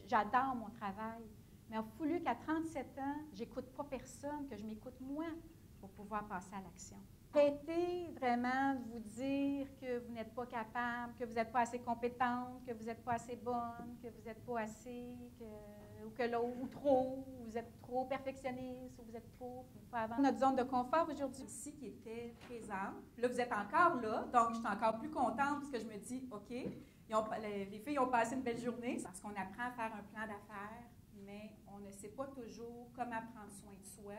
j'adore mon travail. Mais il a fallu qu'à 37 ans, j'écoute pas personne, que je m'écoute moi pour pouvoir passer à l'action. Arrêtez vraiment de vous dire que vous n'êtes pas capable, que vous n'êtes pas assez compétente, que vous n'êtes pas assez bonne, que vous n'êtes pas assez, ou trop, ou vous êtes trop perfectionniste, ou vous êtes trop, pas avant notre zone de confort aujourd'hui. Ici qui était présente. Là, vous êtes encore là, donc je suis encore plus contente parce que je me dis, OK, les filles ont passé une belle journée parce qu'on apprend à faire un plan d'affaires, mais on ne sait pas toujours comment prendre soin de soi.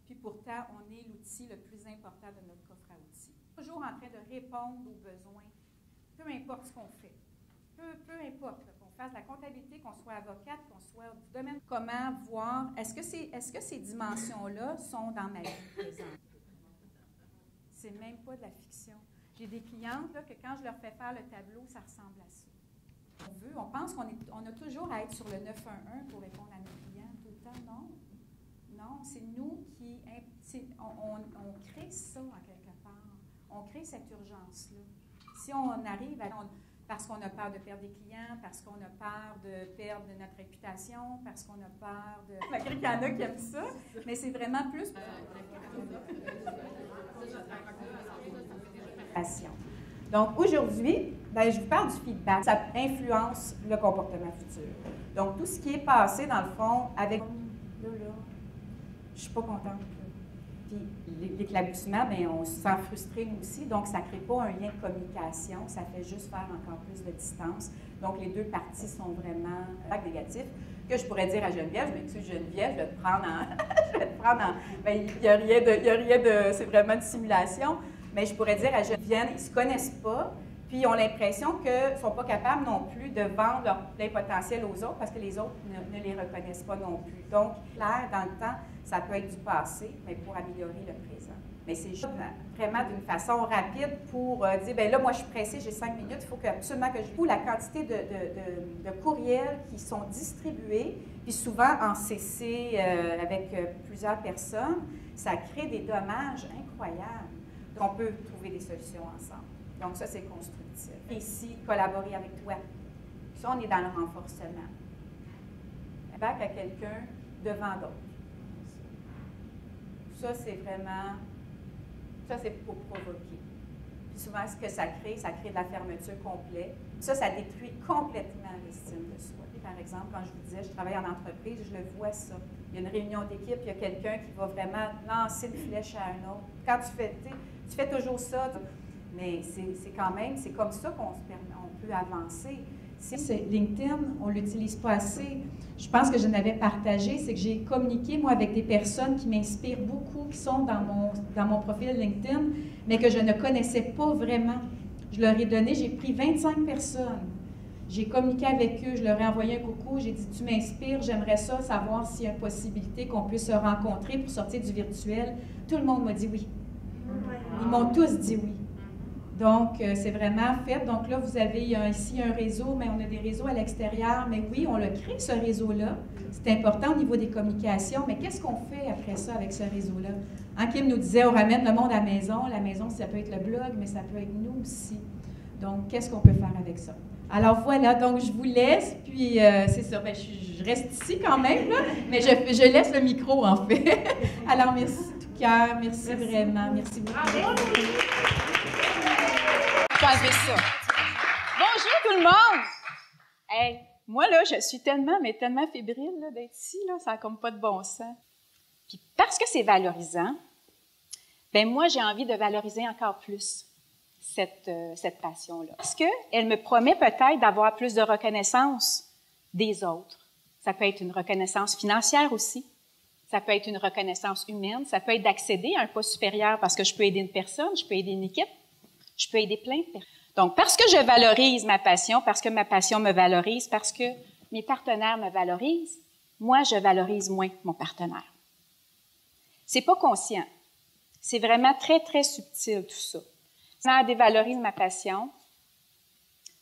Puis pourtant, on est l'outil le plus important de notre coffre à outils. Toujours en train de répondre aux besoins, peu importe ce qu'on fait. Peu importe, qu'on fasse de la comptabilité, qu'on soit avocate, qu'on soit du domaine. Comment voir, est-ce que ces dimensions-là sont dans ma vie présente? C'est même pas de la fiction. J'ai des clientes là, que quand je leur fais faire le tableau, ça ressemble à ça. On pense qu'on a toujours à être sur le 911 pour répondre à nos clients tout le temps. Non. Non, c'est nous qui... On crée ça, en quelque part. On crée cette urgence-là. Si on arrive parce qu'on a peur de perdre des clients, parce qu'on a peur de perdre notre réputation, parce qu'on a peur de... Malgré qu'il y en a qui aiment ça, mais c'est vraiment plus... Donc, aujourd'hui, je vous parle du feedback. Ça influence le comportement futur. Donc, tout ce qui est passé, dans le fond, avec... Je suis pas contente. Puis l'éclaboussement, bien, on se sent frustré nous aussi, donc ça ne crée pas un lien de communication, ça fait juste faire encore plus de distance. Donc les deux parties sont vraiment négatifs. Que je pourrais dire à Geneviève, je m'excuse Geneviève, je vais te prendre en... Bien, il n'y a rien de... C'est vraiment une simulation. Mais je pourrais dire à Geneviève, ils ne se connaissent pas, puis ils ont l'impression qu'ils ne sont pas capables non plus de vendre leur plein potentiel aux autres parce que les autres ne les reconnaissent pas non plus. Donc, clair, dans le temps, ça peut être du passé, mais pour améliorer le présent. Mais c'est juste vraiment d'une façon rapide pour dire, bien là, moi, je suis pressée, j'ai 5 minutes, il faut absolument que je... Ou la quantité de courriels qui sont distribués, puis souvent en CC avec plusieurs personnes, ça crée des dommages incroyables. Donc, on peut trouver des solutions ensemble. Donc, ça, c'est constructif. Et ici, collaborer avec toi. Ça, on est dans le renforcement. Back à quelqu'un devant d'autres. Ça, c'est vraiment... Ça, c'est pour provoquer. Puis souvent, ce que ça crée de la fermeture complète. Ça détruit complètement l'estime de soi. Et par exemple, quand je vous disais, je travaille en entreprise, je le vois ça. Il y a une réunion d'équipe, il y a quelqu'un qui va vraiment lancer une flèche à un autre. Quand tu fais toujours ça, mais c'est quand même, c'est comme ça qu'on peut avancer. LinkedIn, on ne l'utilise pas assez. Je pense que je n'avais partagé, c'est que j'ai communiqué, moi, avec des personnes qui m'inspirent beaucoup, qui sont dans mon profil LinkedIn, mais que je ne connaissais pas vraiment. Je leur ai donné, j'ai pris 25 personnes. J'ai communiqué avec eux, je leur ai envoyé un coucou, j'ai dit « Tu m'inspires, j'aimerais ça, savoir s'il y a une possibilité qu'on puisse se rencontrer pour sortir du virtuel. » Tout le monde m'a dit oui. Ils m'ont tous dit oui. Donc, c'est vraiment fait. Donc là, vous avez ici un réseau, mais on a des réseaux à l'extérieur. Mais oui, on l'a créé, ce réseau-là. C'est important au niveau des communications. Mais qu'est-ce qu'on fait après ça avec ce réseau-là? Kim nous disait, on ramène le monde à la maison. La maison, ça peut être le blog, mais ça peut être nous aussi. Donc, qu'est-ce qu'on peut faire avec ça? Alors voilà, donc je vous laisse, puis c'est ça, bien, je reste ici quand même, là, mais je laisse le micro, en fait. Alors, merci tout cœur, merci vraiment, merci beaucoup. Ça. Bonjour tout le monde! Hey, moi, là, je suis tellement fébrile là, d'être ici, là, ça n'a comme pas de bon sens. Puis parce que c'est valorisant, bien moi, j'ai envie de valoriser encore plus cette passion-là. Parce qu'elle me promet peut-être d'avoir plus de reconnaissance des autres. Ça peut être une reconnaissance financière aussi. Ça peut être une reconnaissance humaine. Ça peut être d'accéder à un poste supérieur parce que je peux aider une personne, je peux aider une équipe. Je peux aider plein de personnes. Donc, parce que je valorise ma passion, parce que ma passion me valorise, parce que mes partenaires me valorisent, moi, je valorise moins mon partenaire. C'est pas conscient. C'est vraiment très, très subtil, tout ça. Si je dévalorise ma passion,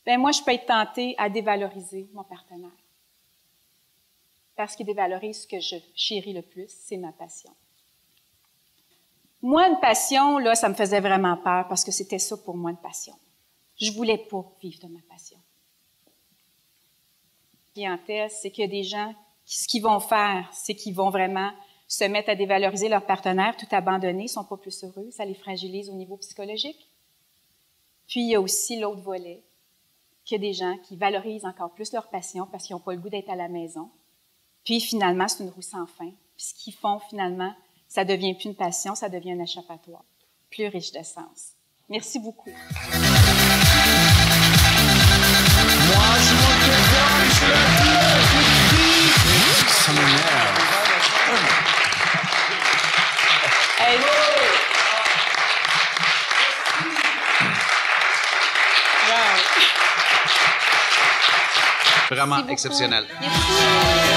bien, moi, je peux être tentée à dévaloriser mon partenaire. Parce qu'il dévalorise ce que je chéris le plus, c'est ma passion. Moi, une passion, là, ça me faisait vraiment peur parce que c'était ça pour moi, une passion. Je voulais pas vivre de ma passion. clientèle, c'est qu'il y a des gens ce qu'ils vont faire, c'est qu'ils vont vraiment se mettre à dévaloriser leur partenaire, tout abandonner, ils sont pas plus heureux, ça les fragilise au niveau psychologique. Puis, il y a aussi l'autre volet, qu'il y a des gens qui valorisent encore plus leur passion parce qu'ils n'ont pas le goût d'être à la maison. Puis, finalement, c'est une roue sans fin. Puis, ce qu'ils font, finalement, ça devient plus une passion, ça devient un échappatoire, plus riche de sens. Merci beaucoup. Moi, je monte le corps, je le ça m'énerve. Hey. Vraiment exceptionnel. Merci.